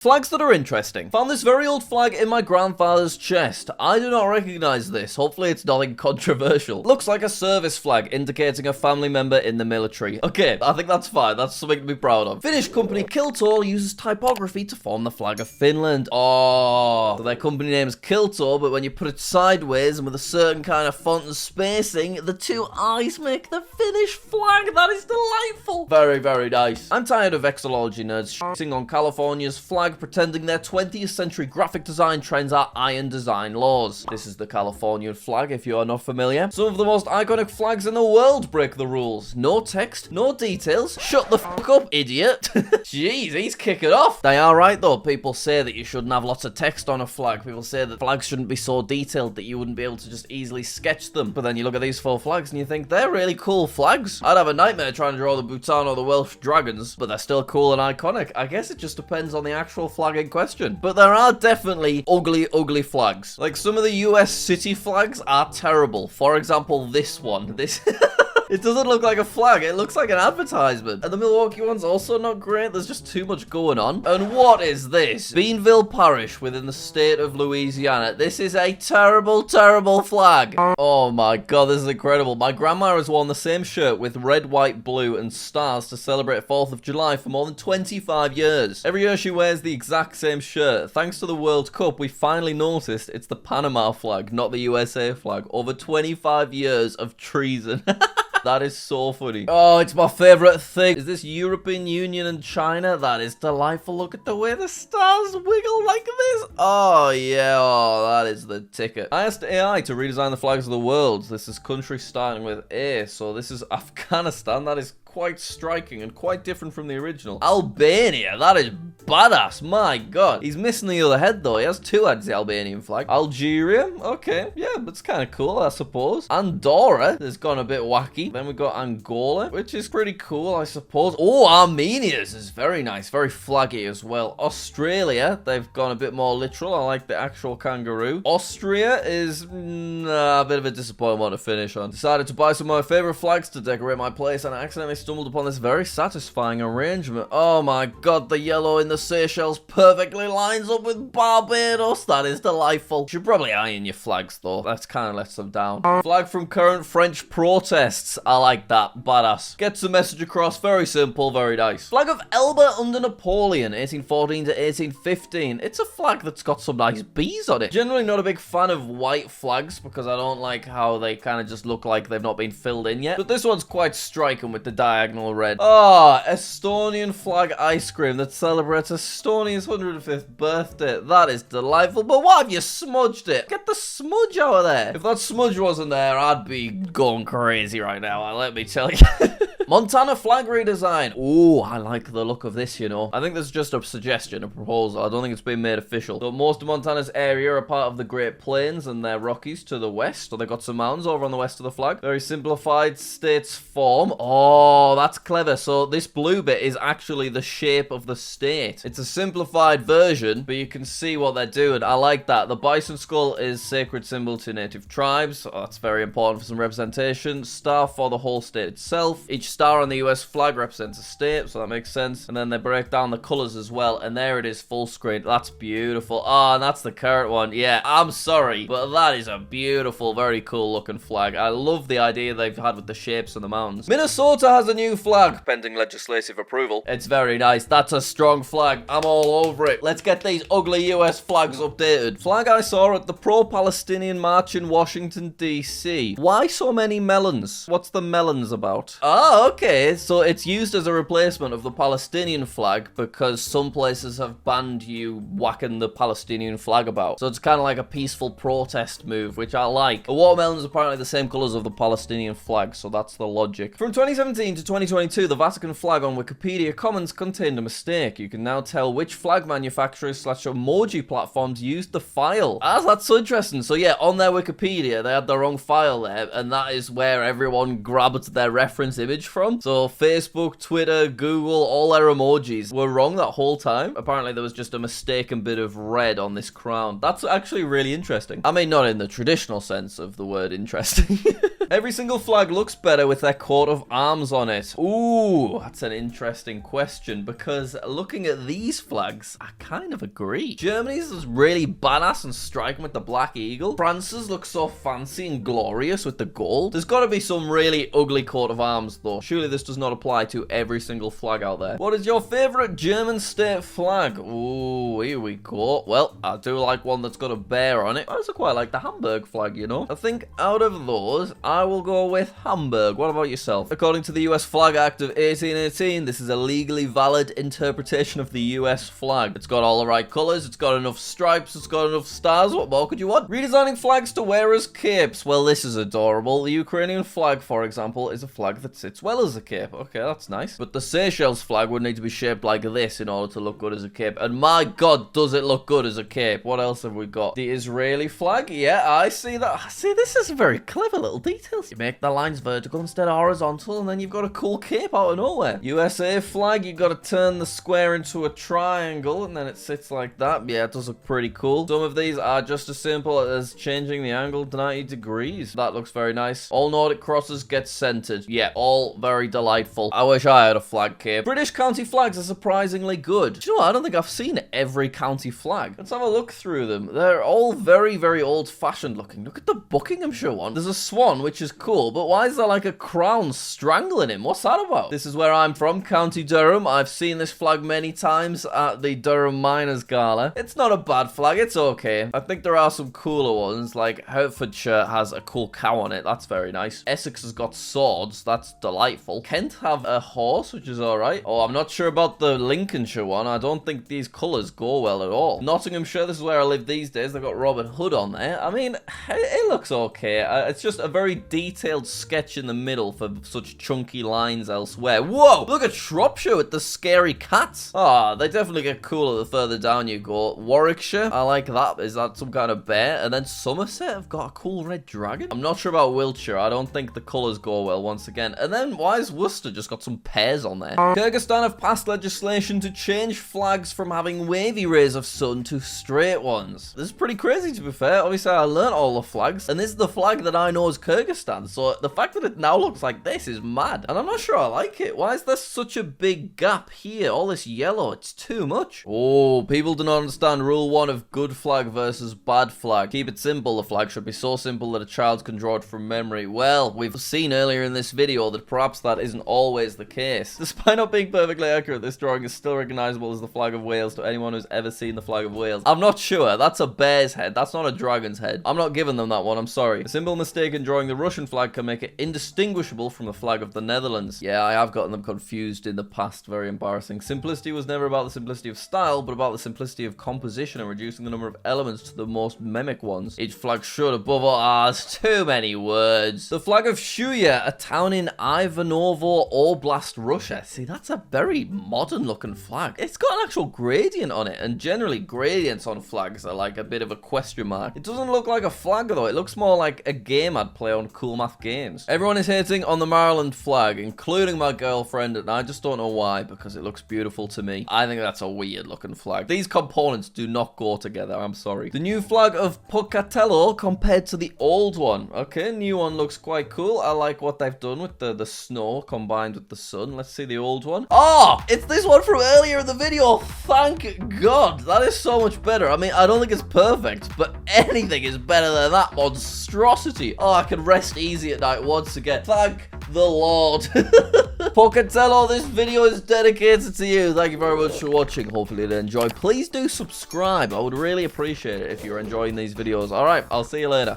Flags that are interesting. Found this very old flag in my grandfather's chest. I do not recognize this. Hopefully it's nothing controversial. Looks like a service flag indicating a family member in the military. Okay, I think that's fine. That's something to be proud of. Finnish company Kiltor uses typography to form the flag of Finland. Oh, so their company name is Kiltor, but when you put it sideways and with a certain kind of font and spacing, the two eyes make the Finnish flag. That is delightful. Very, very nice. I'm tired of vexillology nerds shitting on California's flag, pretending their 20th century graphic design trends are iron design laws. This is the Californian flag, if you are not familiar. Some of the most iconic flags in the world break the rules. No text, no details. Shut the fuck up, idiot. Jeez, he's kicking off. They are right, though. People say that you shouldn't have lots of text on a flag. People say that flags shouldn't be so detailed that you wouldn't be able to just easily sketch them. But then you look at these 4 flags and you think, they're really cool flags. I'd have a nightmare trying to draw the Bhutan or the Welsh dragons, but they're still cool and iconic. I guess it just depends on the actual flag in question. But there are definitely ugly, ugly flags. Like, some of the US city flags are terrible. For example, this one. This... It doesn't look like a flag, it looks like an advertisement. And the Milwaukee one's also not great, there's just too much going on. And what is this? Beanville Parish within the state of Louisiana. This is a terrible, terrible flag. Oh my god, this is incredible. My grandma has worn the same shirt with red, white, blue, and stars to celebrate 4th of July for more than 25 years. Every year she wears the exact same shirt. Thanks to the World Cup, we finally noticed it's the Panama flag, not the USA flag. Over 25 years of treason. That is so funny. Oh, it's my favorite thing. Is this European Union and China? That is delightful. Look at the way the stars wiggle like this. Oh, yeah. Oh, that is the ticket. I asked AI to redesign the flags of the world. This is country starting with A. So this is Afghanistan. That is quite striking and quite different from the original. Albania, that is badass. My god. He's missing the other head though. He has 2 heads, the Albanian flag. Algeria, okay, yeah, that's kind of cool, I suppose. Andorra has gone a bit wacky. Then we got Angola, which is pretty cool, I suppose. Oh, Armenia's is very nice, very flaggy as well. Australia, they've gone a bit more literal. I like the actual kangaroo. Austria is a bit of a disappointing one to finish on. Decided to buy some of my favorite flags to decorate my place and I accidentally stumbled upon this very satisfying arrangement. Oh my god, the yellow in the Seychelles perfectly lines up with Barbados. That is delightful. You should probably iron your flags though. That's kind of lets them down. Flag from current French protests. I like that. Badass. Gets the message across. Very simple, very nice. Flag of Elba under Napoleon, 1814 to 1815. It's a flag that's got some nice bees on it. Generally not a big fan of white flags because I don't like how they kind of just look like they've not been filled in yet. But this one's quite striking with the diagonal red. Oh, Estonian flag ice cream that celebrates Estonia's 105th birthday. That is delightful. But why have you smudged it? Get the smudge out of there. If that smudge wasn't there, I'd be going crazy right now. Let me tell you. Montana flag redesign. Ooh, I like the look of this, you know. I think this is just a suggestion, a proposal. I don't think it's been made official. So most of Montana's area are part of the Great Plains and their Rockies to the west. So they've got some mountains over on the west of the flag. Very simplified states form. Oh, that's clever. So this blue bit is actually the shape of the state. It's a simplified version, but you can see what they're doing. I like that. The bison skull is sacred symbol to native tribes. Oh, that's very important for some representation. Star for the whole state itself. Each star on the US flag represents a state, so that makes sense. And then they break down the colors as well, and there it is, full screen. That's beautiful. Oh, and that's the current one. Yeah, I'm sorry, but that is a beautiful, very cool looking flag. I love the idea they've had with the shapes of the mountains. Minnesota has a new flag, pending legislative approval. It's very nice. That's a strong flag. I'm all over it. Let's get these ugly US flags updated. Flag I saw at the pro-Palestinian march in Washington, D.C. Why so many melons? What's the melons about? Oh, okay, so it's used as a replacement of the Palestinian flag because some places have banned you whacking the Palestinian flag about. So it's kind of like a peaceful protest move, which I like. The watermelons are apparently the same colors of the Palestinian flag, so that's the logic. From 2017 to 2022, the Vatican flag on Wikipedia Commons contained a mistake. You can now tell which flag manufacturers / emoji platforms used the file. Ah, that's so interesting. So yeah, on their Wikipedia, they had the wrong file there, and that is where everyone grabbed their reference image from. So Facebook, Twitter, Google, all their emojis were wrong that whole time. Apparently there was just a mistaken bit of red on this crown. That's actually really interesting. I mean, not in the traditional sense of the word interesting. Every single flag looks better with their coat of arms on it. Ooh, that's an interesting question, because looking at these flags, I kind of agree. Germany's is really badass and striking with the black eagle. France's looks so fancy and glorious with the gold. There's got to be some really ugly coat of arms, though. Surely this does not apply to every single flag out there. What is your favorite German state flag? Ooh, here we go. Well, I do like one that's got a bear on it. I also quite like the Hamburg flag, you know. I think out of those, I will go with Hamburg. What about yourself? According to the US Flag Act of 1818, this is a legally valid interpretation of the US flag. It's got all the right colors, it's got enough stripes, it's got enough stars. What more could you want? Redesigning flags to wear as capes. Well, this is adorable. The Ukrainian flag, for example, is a flag that sits well as a cape. Okay, that's nice. But the Seychelles flag would need to be shaped like this in order to look good as a cape. And my god, does it look good as a cape. What else have we got? The Israeli flag. Yeah, I see that. See, this is very clever little details. You make the lines vertical instead of horizontal, and then you've got a cool cape out of nowhere. USA flag, you've got to turn the square into a triangle, and then it sits like that. Yeah, it does look pretty cool. Some of these are just as simple as changing the angle to 90 degrees. That looks very nice. All Nordic crosses get centered. Yeah, all very delightful. I wish I had a flag cape. British county flags are surprisingly good. Do you know what? I don't think I've seen every county flag. Let's have a look through them. They're all very, very old-fashioned looking. Look at the Buckinghamshire one. There's a swan, which is cool, but why is there like a crown strangling him? What's that about? This is where I'm from, County Durham. I've seen this flag many times at the Durham Miners Gala. It's not a bad flag. It's okay. I think there are some cooler ones, like Hertfordshire has a cool cow on it. That's very nice. Essex has got swords. That's delightful. Kent have a horse, which is alright. Oh, I'm not sure about the Lincolnshire one. I don't think these colours go well at all. Nottinghamshire, this is where I live these days. They've got Robin Hood on there. I mean, it looks okay. It's just a very detailed sketch in the middle for such chunky lines elsewhere. Whoa! Look at Shropshire with the scary cats. Ah, they definitely get cooler the further down you go. Warwickshire, I like that. Is that some kind of bear? And then Somerset have got a cool red dragon. I'm not sure about Wiltshire. I don't think the colours go well once again. And then why has Worcester just got some pears on there? Kyrgyzstan have passed legislation to change flags from having wavy rays of sun to straight ones. This is pretty crazy, to be fair. Obviously, I learned all the flags, and this is the flag that I know as Kyrgyzstan, so the fact that it now looks like this is mad, and I'm not sure I like it. Why is there such a big gap here? All this yellow, it's too much. Oh, people do not understand rule 1 of good flag versus bad flag. Keep it simple. The flag should be so simple that a child can draw it from memory. Well, we've seen earlier in this video that perhaps that isn't always the case. Despite not being perfectly accurate, this drawing is still recognizable as the flag of Wales to anyone who's ever seen the flag of Wales. I'm not sure. That's a bear's head. That's not a dragon's head. I'm not giving them that one. I'm sorry. A simple mistake in drawing the Russian flag can make it indistinguishable from the flag of the Netherlands. Yeah, I have gotten them confused in the past. Very embarrassing. Simplicity was never about the simplicity of style, but about the simplicity of composition and reducing the number of elements to the most mimic ones. Each flag should, above all, it's too many words. The flag of Shuya, a town in Ivanovo Oblast, Russia. See, that's a very modern looking flag. It's got an actual gradient on it, and generally gradients on flags are like a bit of a question mark. It doesn't look like a flag though. It looks more like a game I'd play on Cool Math Games. Everyone is hating on the Maryland flag, including my girlfriend, and I just don't know why, because it looks beautiful to me. I think that's a weird looking flag. These components do not go together. I'm sorry. The new flag of Pocatello compared to the old one. Okay, new one looks quite cool. I like what they've done with the snow combined with the sun. Let's see the old one. Oh, it's this one from earlier in the video. Thank God. That is so much better. I mean, I don't think it's perfect, but anything is better than that monstrosity. Oh, I can rest easy at night once again. Thank the Lord. Pocatello, this video is dedicated to you. Thank you very much for watching. Hopefully you enjoyed. Please do subscribe. I would really appreciate it if you're enjoying these videos. All right, I'll see you later.